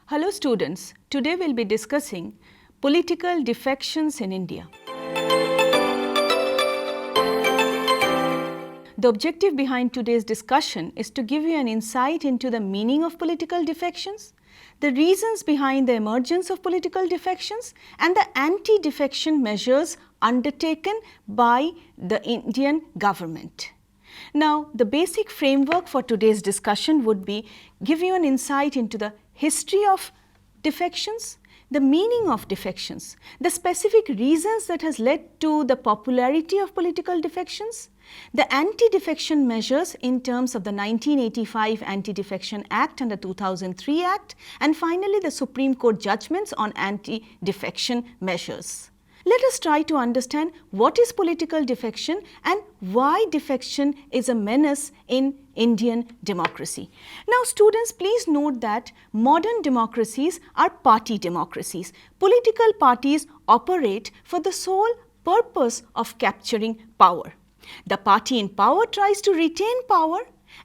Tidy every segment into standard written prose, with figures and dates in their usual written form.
Hello students, today we will be discussing political defections in India. The objective behind today's discussion is to give you an insight into the meaning of political defections, the reasons behind the emergence of political defections and the anti-defection measures undertaken by the Indian government. Now, the basic framework for today's discussion would be give you an insight into the history of defections, the meaning of defections, the specific reasons that has led to the popularity of political defections, the anti-defection measures in terms of the 1985 Anti-Defection Act and the 2003 Act, and finally the Supreme Court judgments on anti-defection measures. Let us try to understand what is political defection and why defection is a menace in Indian democracy. Now students, please note that modern democracies are party democracies. Political parties operate for the sole purpose of capturing power. The party in power tries to retain power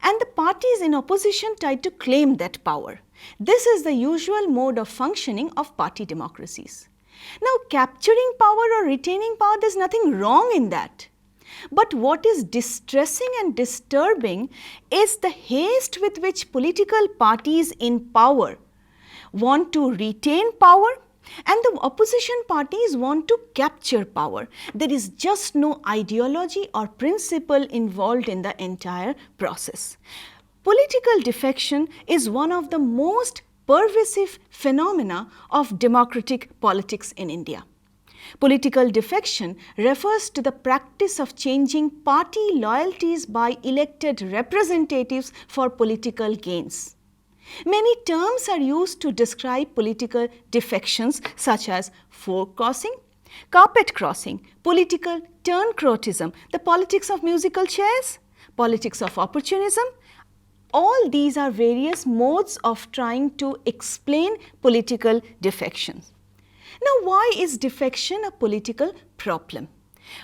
and the parties in opposition try to claim that power. This is the usual mode of functioning of party democracies. Now, capturing power or retaining power, there is nothing wrong in that. But what is distressing and disturbing is the haste with which political parties in power want to retain power and the opposition parties want to capture power. There is just no ideology or principle involved in the entire process. Political defection is one of the most pervasive phenomena of democratic politics in India. Political defection refers to the practice of changing party loyalties by elected representatives for political gains. Many terms are used to describe political defections such as fork crossing, carpet crossing, political turncoatism, the politics of musical chairs, politics of opportunism. All these are various modes of trying to explain political defections. Now, why is defection a political problem?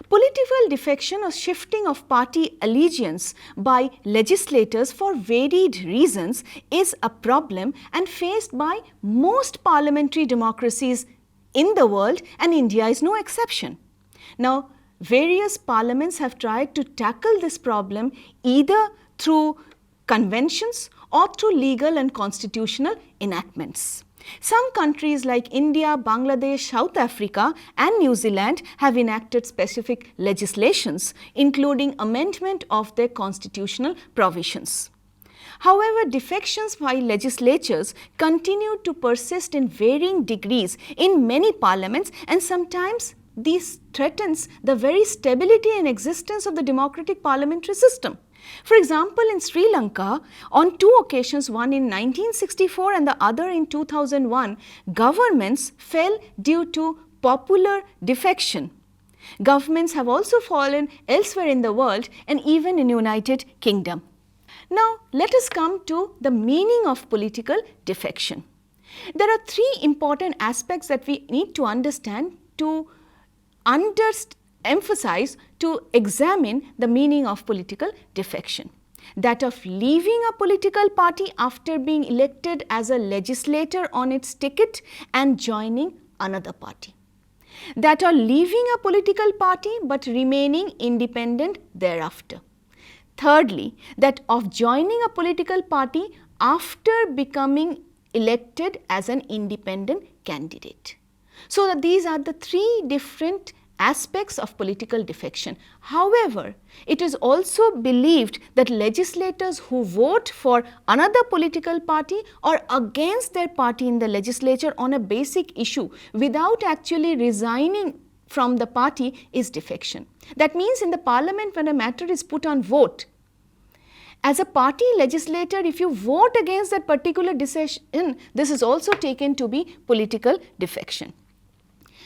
Political defection or shifting of party allegiance by legislators for varied reasons is a problem and faced by most parliamentary democracies in the world, and India is no exception. Now, various parliaments have tried to tackle this problem either through conventions or through legal and constitutional enactments. Some countries like India, Bangladesh, South Africa and New Zealand have enacted specific legislations including amendment of their constitutional provisions. However, defections by legislatures continue to persist in varying degrees in many parliaments, and sometimes this threatens the very stability and existence of the democratic parliamentary system. For example, in Sri Lanka, on two occasions, one in 1964 and the other in 2001, governments fell due to popular defection. Governments have also fallen elsewhere in the world and even in United Kingdom. Now, let us come to the meaning of political defection. There are three important aspects that we need to understand to emphasize to examine the meaning of political defection. That of leaving a political party after being elected as a legislator on its ticket and joining another party. That of leaving a political party but remaining independent thereafter. Thirdly, that of joining a political party after becoming elected as an independent candidate. So that these are the three different aspects of political defection. However, it is also believed that legislators who vote for another political party or against their party in the legislature on a basic issue without actually resigning from the party is defection. That means in the parliament, when a matter is put on vote, as a party legislator, if you vote against that particular decision, this is also taken to be political defection.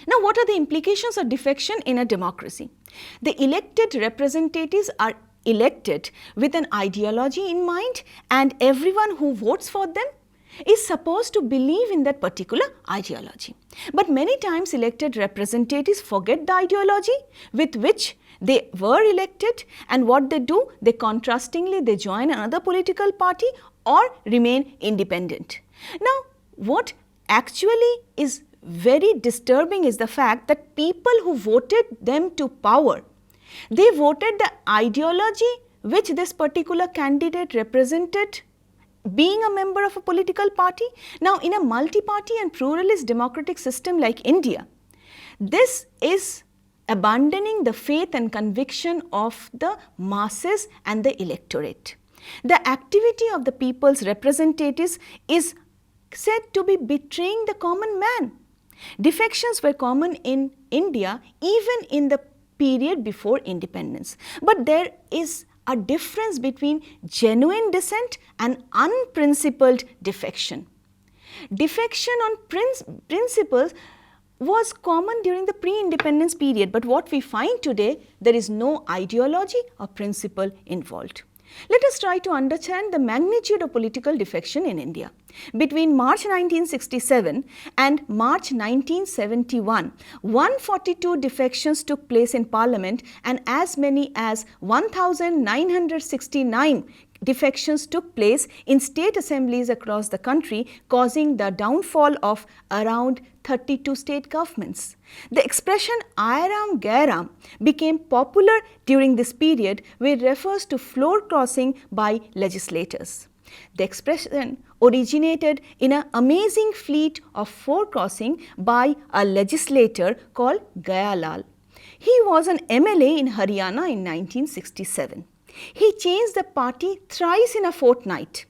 Now, what are the implications of defection in a democracy? The elected representatives are elected with an ideology in mind, and everyone who votes for them is supposed to believe in that particular ideology. But many times elected representatives forget the ideology with which they were elected, and what they do, they contrastingly they join another political party or remain independent. Now, what actually is very disturbing is the fact that people who voted them to power, they voted the ideology which this particular candidate represented, being a member of a political party. Now, in a multi-party and pluralist democratic system like India, this is abandoning the faith and conviction of the masses and the electorate. The activity of the people's representatives is said to be betraying the common man. Defections were common in India even in the period before independence. But there is a difference between genuine dissent and unprincipled defection. Defection on principles was common during the pre-independence period, but what we find today, there is no ideology or principle involved. Let us try to understand the magnitude of political defection in India. Between March 1967 and March 1971, 142 defections took place in Parliament and as many as 1,969 defections took place in state assemblies across the country, causing the downfall of around 32 state governments. The expression Airam Gairam became popular during this period, which refers to floor crossing by legislators. The expression originated in an amazing feat of floor crossing by a legislator called Gayalal. He was an MLA in Haryana in 1967. He changed the party thrice in a fortnight,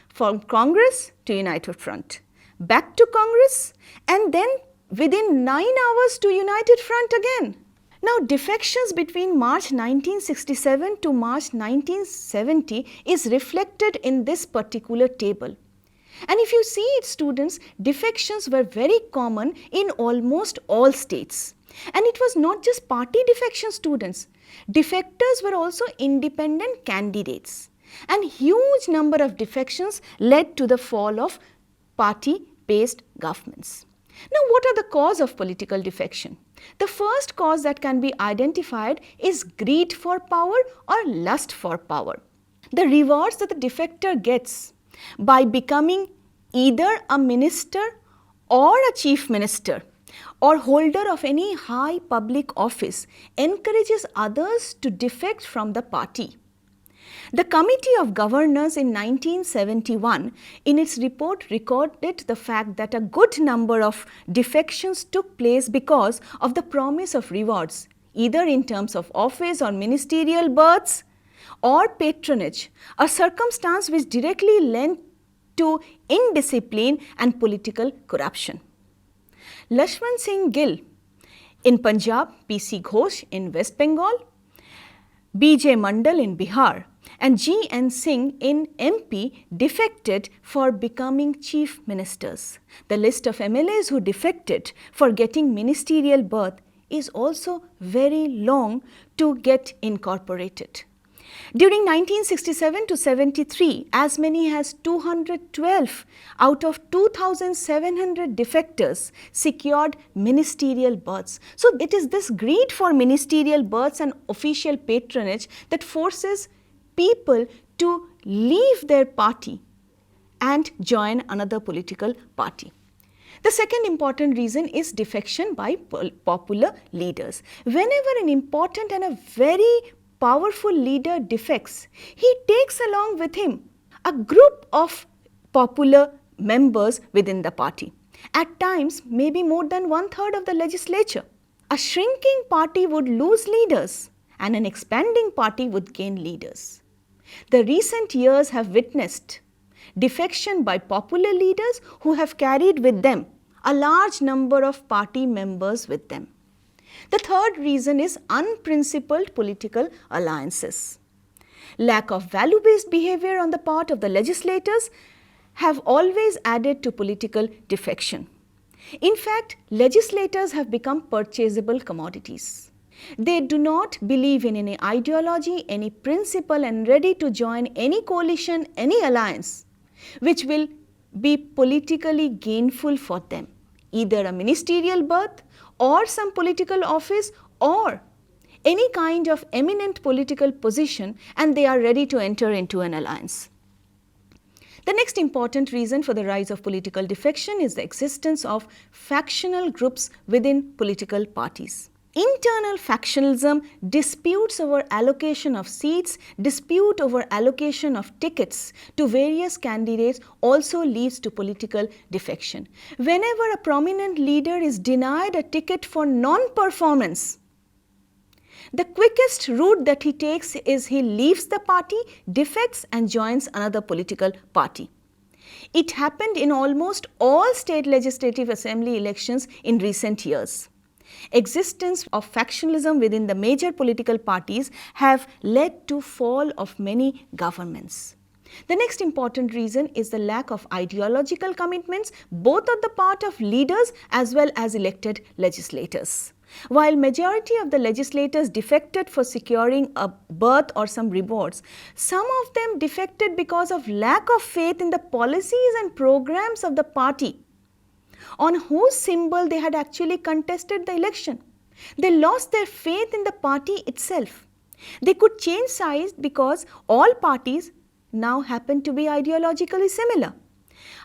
from Congress to United Front, back to Congress, and then within 9 hours to United Front again. Now, defections between March 1967 to March 1970 is reflected in this particular table. And if you see it, students, defections were very common in almost all states. And it was not just party defection, students. Defectors were also independent candidates. And huge number of defections led to the fall of party-based governments. Now, what are the causes of political defection? The first cause that can be identified is greed for power or lust for power. The rewards that the defector gets by becoming either a minister or a chief minister or holder of any high public office encourages others to defect from the party. The Committee of Governors in 1971 in its report recorded the fact that a good number of defections took place because of the promise of rewards, either in terms of office or ministerial berths or patronage, a circumstance which directly led to indiscipline and political corruption. Lashman Singh Gill in Punjab, P.C. Ghosh in West Bengal, B.J. Mandal in Bihar, and G.N. Singh in MP defected for becoming chief ministers. The list of MLAs who defected for getting ministerial berth is also very long to get incorporated. During 1967 to 73, as many as 212 out of 2,700 defectors secured ministerial berths. So, it is this greed for ministerial berths and official patronage that forces people to leave their party and join another political party. The second important reason is defection by popular leaders. Whenever an important and a very powerful leader defects, he takes along with him a group of popular members within the party. At times, maybe more than 1/3 of the legislature. A shrinking party would lose leaders and an expanding party would gain leaders. The recent years have witnessed defection by popular leaders who have carried with them a large number of party members with them. The third reason is unprincipled political alliances. Lack of value-based behavior on the part of the legislators have always added to political defection. In fact, legislators have become purchasable commodities. They do not believe in any ideology, any principle, and ready to join any coalition, any alliance which will be politically gainful for them, either a ministerial berth or some political office or any kind of eminent political position, and they are ready to enter into an alliance. The next important reason for the rise of political defection is the existence of factional groups within political parties. Internal factionalism, disputes over allocation of seats, dispute over allocation of tickets to various candidates also leads to political defection. Whenever a prominent leader is denied a ticket for non-performance, the quickest route that he takes is he leaves the party, defects and joins another political party. It happened in almost all state legislative assembly elections in recent years. Existence of factionalism within the major political parties have led to fall of many governments. The next important reason is the lack of ideological commitments both on the part of leaders as well as elected legislators. While majority of the legislators defected for securing a berth or some rewards, some of them defected because of lack of faith in the policies and programs of the party on whose symbol they had actually contested the election. They lost their faith in the party itself. They could change sides because all parties now happen to be ideologically similar.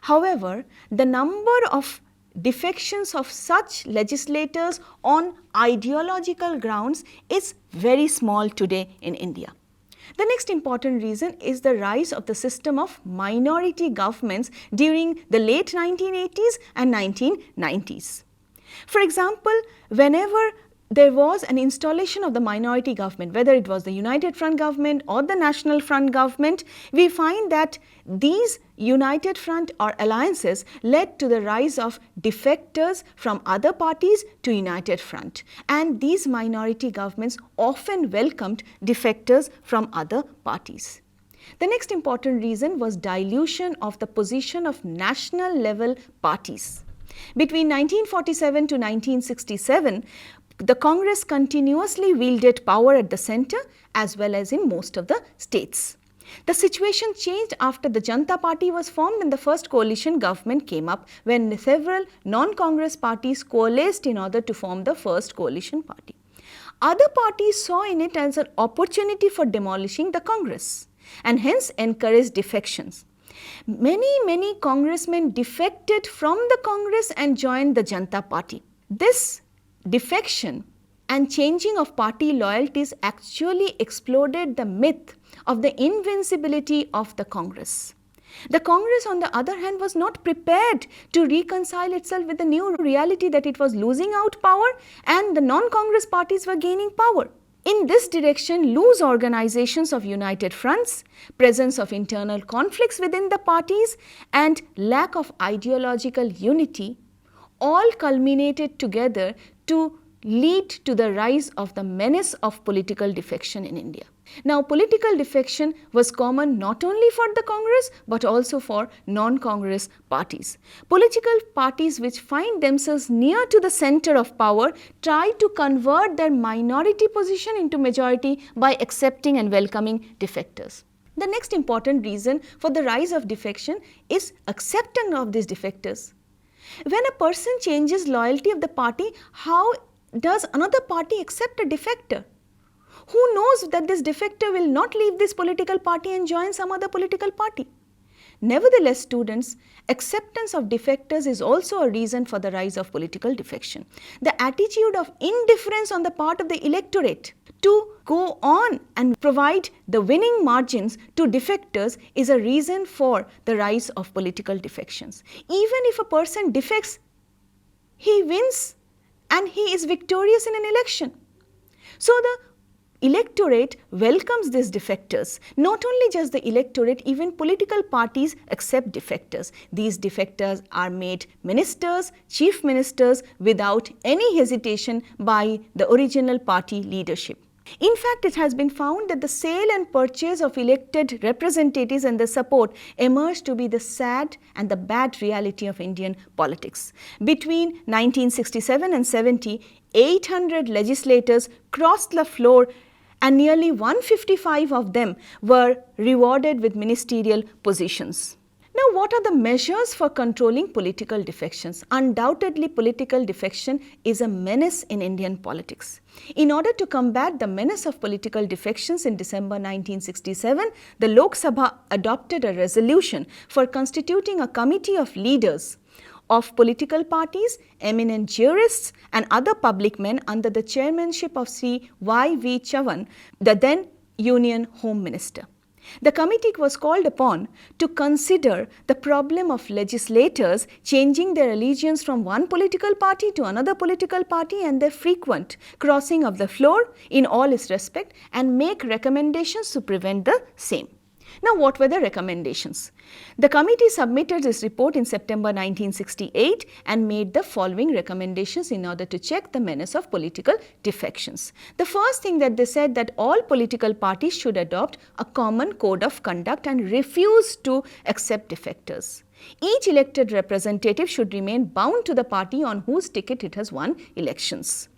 However, the number of defections of such legislators on ideological grounds is very small today in India. The next important reason is the rise of the system of minority governments during the late 1980s and 1990s. For example, whenever there was an installation of the minority government, whether it was the United Front government or the National Front government, we find that these United Front or alliances led to the rise of defectors from other parties to United Front, and these minority governments often welcomed defectors from other parties. The next important reason was dilution of the position of national level parties. Between 1947 to 1967, the Congress continuously wielded power at the center as well as in most of the states. The situation changed after the Janata Party was formed and the first coalition government came up, when several non-Congress parties coalesced in order to form the first coalition party. Other parties saw in it as an opportunity for demolishing the Congress and hence encouraged defections. Many congressmen defected from the Congress and joined the Janata Party. This defection and changing of party loyalties actually exploded the myth of the invincibility of the Congress. The Congress, on the other hand, was not prepared to reconcile itself with the new reality that it was losing out power and the non-Congress parties were gaining power. In this direction, loose organizations of united fronts, presence of internal conflicts within the parties and lack of ideological unity all culminated together to lead to the rise of the menace of political defection in India. Now, political defection was common not only for the Congress but also for non-Congress parties. Political parties which find themselves near to the center of power try to convert their minority position into majority by accepting and welcoming defectors. The next important reason for the rise of defection is acceptance of these defectors. When a person changes loyalty of the party, how does another party accept a defector? Who knows that this defector will not leave this political party and join some other political party? Nevertheless, students, acceptance of defectors is also a reason for the rise of political defection. The attitude of indifference on the part of the electorate to go on and provide the winning margins to defectors is a reason for the rise of political defections. Even if a person defects, he wins and he is victorious in an election. So the electorate welcomes these defectors. Not only just the electorate, even political parties accept defectors. These defectors are made ministers, chief ministers without any hesitation by the original party leadership. In fact, it has been found that the sale and purchase of elected representatives and their support emerged to be the sad and the bad reality of Indian politics. Between 1967 and 70, 800 legislators crossed the floor and nearly 155 of them were rewarded with ministerial positions. Now, what are the measures for controlling political defections? Undoubtedly, political defection is a menace in Indian politics. In order to combat the menace of political defections in December 1967, the Lok Sabha adopted a resolution for constituting a committee of leaders of political parties, eminent jurists and other public men under the chairmanship of Sri Y.V. Chavan, the then Union Home Minister. The committee was called upon to consider the problem of legislators changing their allegiance from one political party to another political party and their frequent crossing of the floor in all its respect and make recommendations to prevent the same. Now, what were the recommendations? The committee submitted its report in September 1968 and made the following recommendations in order to check the menace of political defections. The first thing that they said that all political parties should adopt a common code of conduct and refuse to accept defectors. Each elected representative should remain bound to the party on whose ticket it has won elections.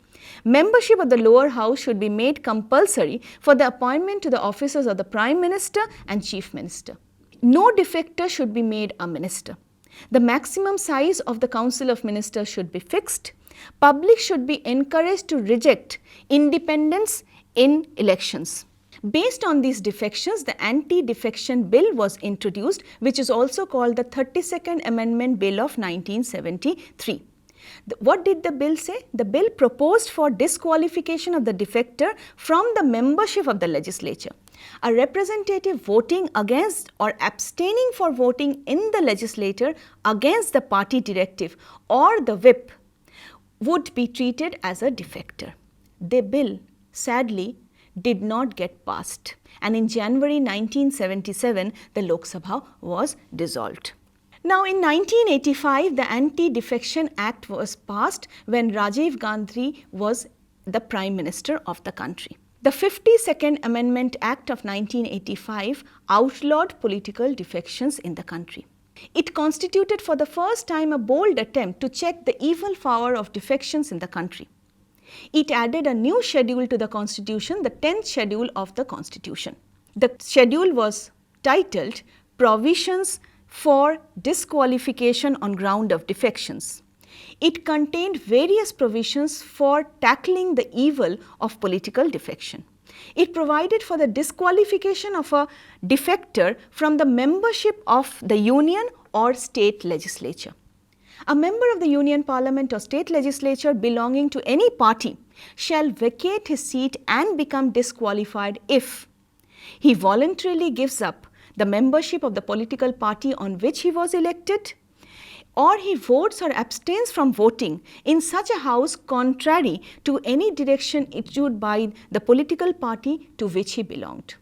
Membership of the lower house should be made compulsory for the appointment to the offices of the Prime Minister and Chief Minister. No defector should be made a minister. The maximum size of the Council of Ministers should be fixed. Public should be encouraged to reject independence in elections. Based on these defections, the Anti-Defection Bill was introduced, which is also called the 32nd Amendment Bill of 1973. What did the bill say? The bill proposed for disqualification of the defector from the membership of the legislature. A representative voting against or abstaining for voting in the legislature against the party directive or the whip would be treated as a defector. The bill, sadly, did not get passed, and in January 1977, the Lok Sabha was dissolved. Now, in 1985, the Anti-Defection Act was passed when Rajiv Gandhi was the Prime Minister of the country. The 52nd Amendment Act of 1985 outlawed political defections in the country. It constituted for the first time a bold attempt to check the evil power of defections in the country. It added a new schedule to the Constitution, the 10th schedule of the Constitution. The schedule was titled Provisions for Disqualification on Ground of Defections. It contained various provisions for tackling the evil of political defection. It provided for the disqualification of a defector from the membership of the union or state legislature. A member of the Union Parliament or state legislature belonging to any party shall vacate his seat and become disqualified if he voluntarily gives up the membership of the political party on which he was elected, or he votes or abstains from voting in such a house contrary to any direction issued by the political party to which he belonged.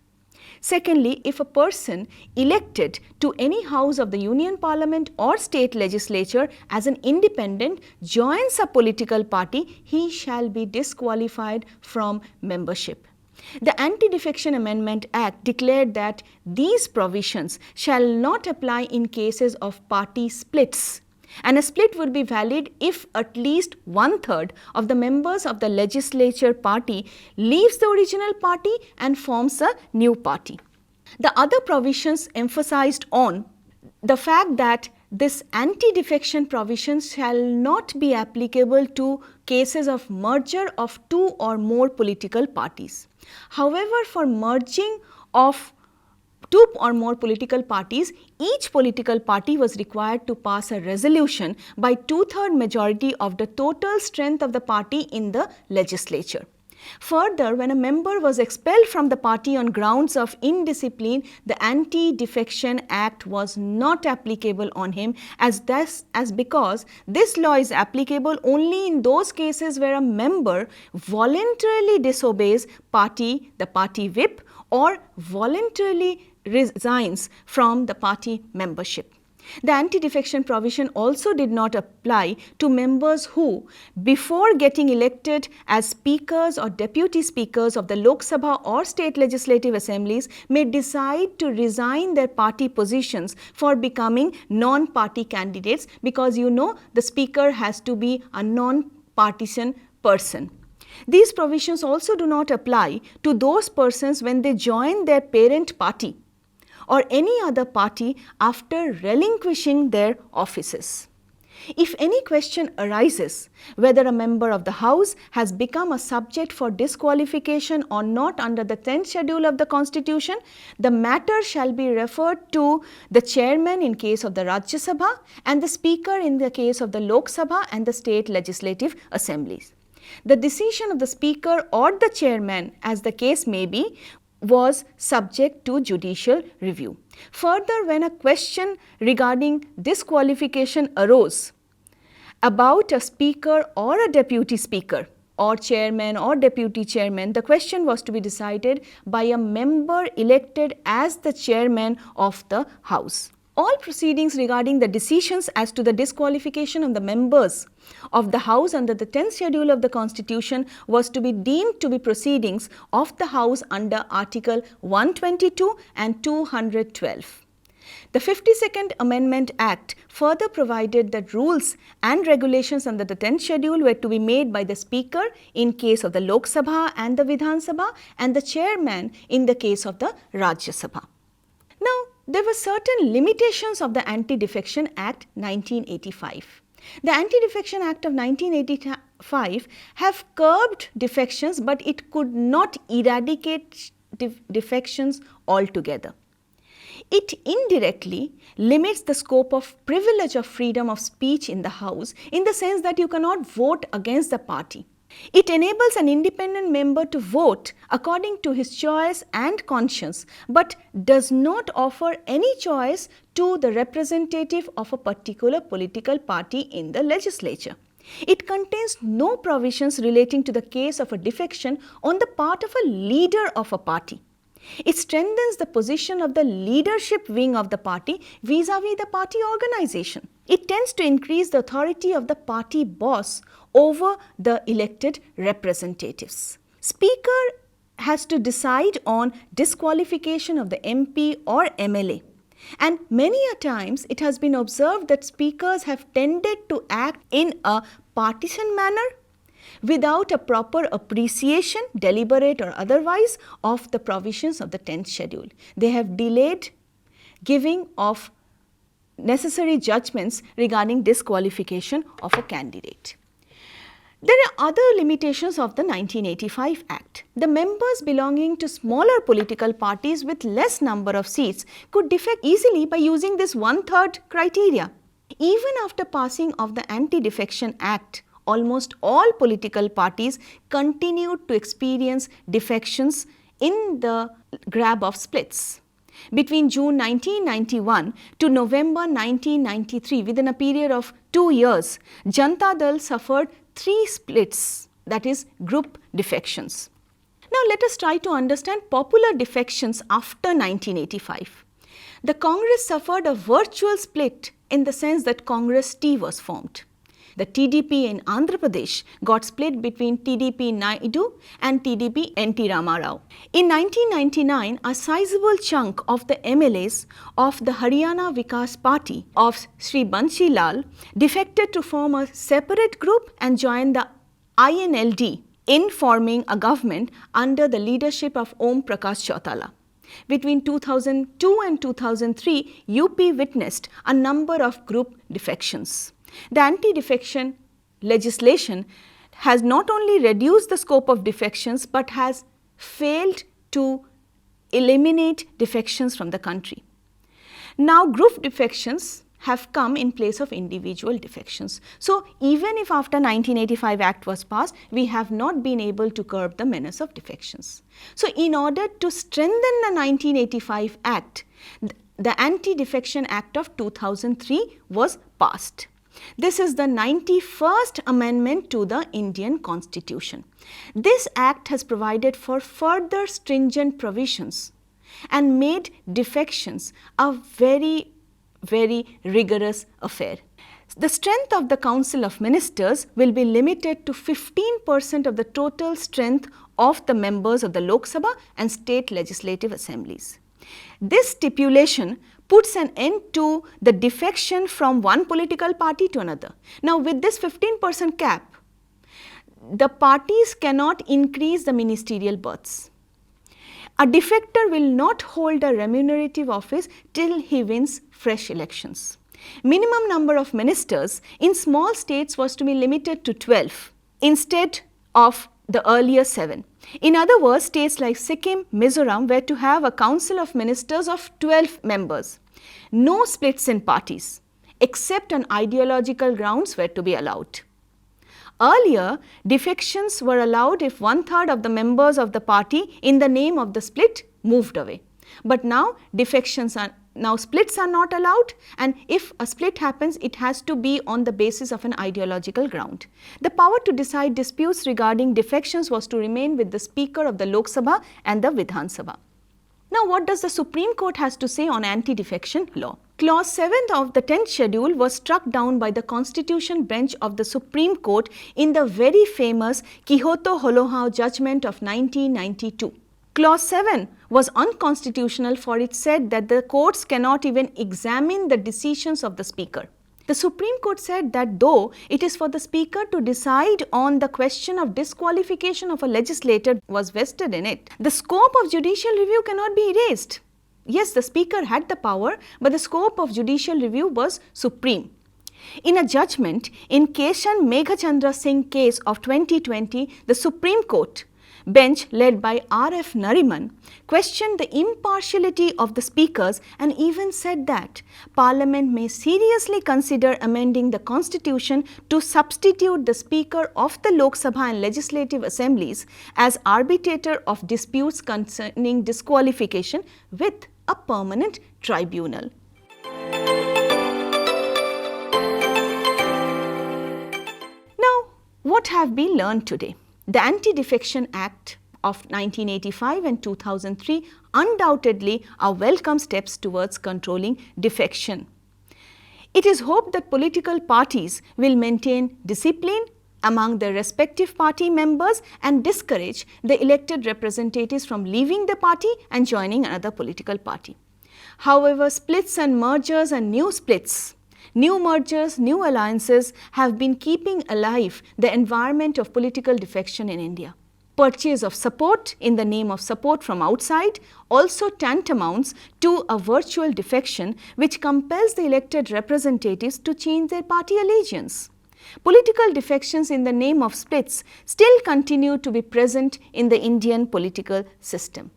Secondly, if a person elected to any house of the Union Parliament or state legislature as an independent joins a political party, he shall be disqualified from membership. The Anti-Defection Amendment Act declared that these provisions shall not apply in cases of party splits, and a split would be valid if at least 1/3 of the members of the legislature party leaves the original party and forms a new party. The other provisions emphasized on the fact that this anti-defection provision shall not be applicable to cases of merger of 2 or more political parties. However, for merging of 2 or more political parties, each political party was required to pass a resolution by 2/3 majority of the total strength of the party in the legislature. Further, when a member was expelled from the party on grounds of indiscipline, the Anti-Defection Act was not applicable on him because this law is applicable only in those cases where a member voluntarily disobeys the party whip, or voluntarily resigns from the party membership. The anti-defection provision also did not apply to members who, before getting elected as speakers or deputy speakers of the Lok Sabha or state legislative assemblies, may decide to resign their party positions for becoming non-party candidates, because the speaker has to be a non-partisan person. These provisions also do not apply to those persons when they join their parent party or any other party after relinquishing their offices. If any question arises whether a member of the House has become a subject for disqualification or not under the 10th schedule of the Constitution, the matter shall be referred to the chairman in case of the Rajya Sabha and the speaker in the case of the Lok Sabha and the state legislative assemblies. The decision of the speaker or the chairman, as the case may be, was subject to judicial review. Further, when a question regarding disqualification arose about a speaker or a deputy speaker or chairman or deputy chairman, the question was to be decided by a member elected as the chairman of the House. All proceedings regarding the decisions as to the disqualification of the members of the House under the 10th schedule of the Constitution was to be deemed to be proceedings of the House under Article 122 and 212. The 52nd Amendment Act further provided that rules and regulations under the 10th schedule were to be made by the Speaker in case of the Lok Sabha and the Vidhan Sabha and the Chairman in the case of the Rajya Sabha. Now, there were certain limitations of the Anti-Defection Act 1985. The Anti-Defection Act of 1985 have curbed defections, but it could not eradicate defections altogether. It indirectly limits the scope of privilege of freedom of speech in the House in the sense that you cannot vote against the party. It enables an independent member to vote according to his choice and conscience, but does not offer any choice to the representative of a particular political party in the legislature. It contains no provisions relating to the case of a defection on the part of a leader of a party. It strengthens the position of the leadership wing of the party vis-à-vis the party organization. It tends to increase the authority of the party boss over the elected representatives. Speaker has to decide on disqualification of the MP or MLA. And many a times it has been observed that speakers have tended to act in a partisan manner without a proper appreciation, deliberate or otherwise, of the provisions of the 10th schedule. They have delayed giving of necessary judgments regarding disqualification of a candidate. There are other limitations of the 1985 Act. The members belonging to smaller political parties with less number of seats could defect easily by using this 1/3 criteria. Even after passing of the Anti-Defection Act, almost all political parties continued to experience defections in the grab of splits. Between June 1991 to November 1993, within a period of 2 years, Janata Dal suffered 3 splits, that is, group defections. Now, let us try to understand popular defections after 1985. The Congress suffered a virtual split in the sense that Congress T was formed. The TDP in Andhra Pradesh got split between TDP Naidu and TDP NT Rama Rao. In 1999, a sizable chunk of the MLAs of the Haryana Vikas Party of Sri Banshi Lal defected to form a separate group and join the INLD in forming a government under the leadership of Om Prakash Chautala. Between 2002 and 2003, UP witnessed a number of group defections. The anti-defection legislation has not only reduced the scope of defections but has failed to eliminate defections from the country. Now, group defections have come in place of individual defections. So, even if after 1985 Act was passed, we have not been able to curb the menace of defections. So, in order to strengthen the 1985 Act, the Anti-Defection Act of 2003 was passed. This is the 91st Amendment to the Indian Constitution. This Act has provided for further stringent provisions and made defections a very rigorous affair. The strength of the Council of Ministers will be limited to 15% of the total strength of the members of the Lok Sabha and state legislative assemblies. This stipulation puts an end to the defection from one political party to another. Now, with this 15% cap, the parties cannot increase the ministerial berths. A defector will not hold a remunerative office till he wins fresh elections. Minimum number of ministers in small states was to be limited to 12 instead of the earlier 7. In other words, states like Sikkim, Mizoram were to have a council of ministers of 12 members. No splits in parties except on ideological grounds were to be allowed. Earlier, defections were allowed if 1/3 of the members of the party in the name of the split moved away. But now splits are not allowed, and if a split happens, it has to be on the basis of an ideological ground. The power to decide disputes regarding defections was to remain with the Speaker of the Lok Sabha and the Vidhan Sabha. Now, what does the Supreme Court has to say on anti-defection law? Clause 7 of the 10th schedule was struck down by the Constitution Bench of the Supreme Court in the very famous Kyoto-Holohau judgment of 1992. Clause 7 was unconstitutional, for it said that the courts cannot even examine the decisions of the Speaker. The Supreme Court said that though it is for the Speaker to decide on the question of disqualification of a legislator was vested in it, the scope of judicial review cannot be erased. Yes, the Speaker had the power, but the scope of judicial review was supreme. In a judgment in Keshan Meghachandra Singh case of 2020, the Supreme Court bench led by R.F. Nariman questioned the impartiality of the speakers and even said that Parliament may seriously consider amending the constitution to substitute the Speaker of the Lok Sabha and legislative assemblies as arbitrator of disputes concerning disqualification with a permanent tribunal. Now, what have we learned today? The Anti-Defection Act of 1985 and 2003 undoubtedly are welcome steps towards controlling defection. It is hoped that political parties will maintain discipline among their respective party members and discourage the elected representatives from leaving the party and joining another political party. However, splits and mergers and new splits, new mergers, new alliances have been keeping alive the environment of political defection in India. Purchase of support in the name of support from outside also tantamounts to a virtual defection which compels the elected representatives to change their party allegiance. Political defections in the name of splits still continue to be present in the Indian political system.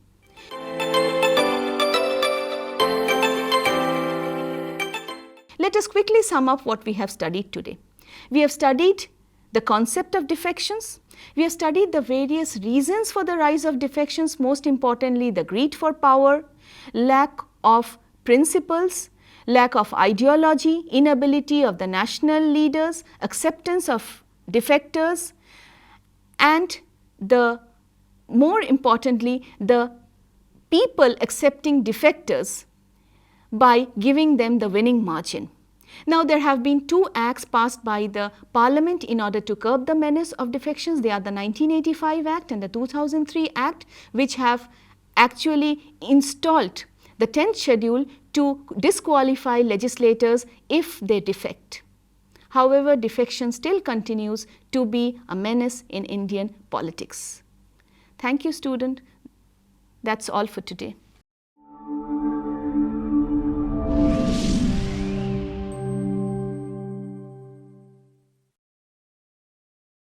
Let us quickly sum up what we have studied today. We have studied the concept of defections. We have studied the various reasons for the rise of defections, most importantly the greed for power, lack of principles, lack of ideology, inability of the national leaders, acceptance of defectors, and more importantly the people accepting defectors by giving them the winning margin. Now, there have been two acts passed by the Parliament in order to curb the menace of defections. They are the 1985 Act and the 2003 Act, which have actually installed the 10th schedule to disqualify legislators if they defect. However, defection still continues to be a menace in Indian politics. Thank you, student. That's all for today.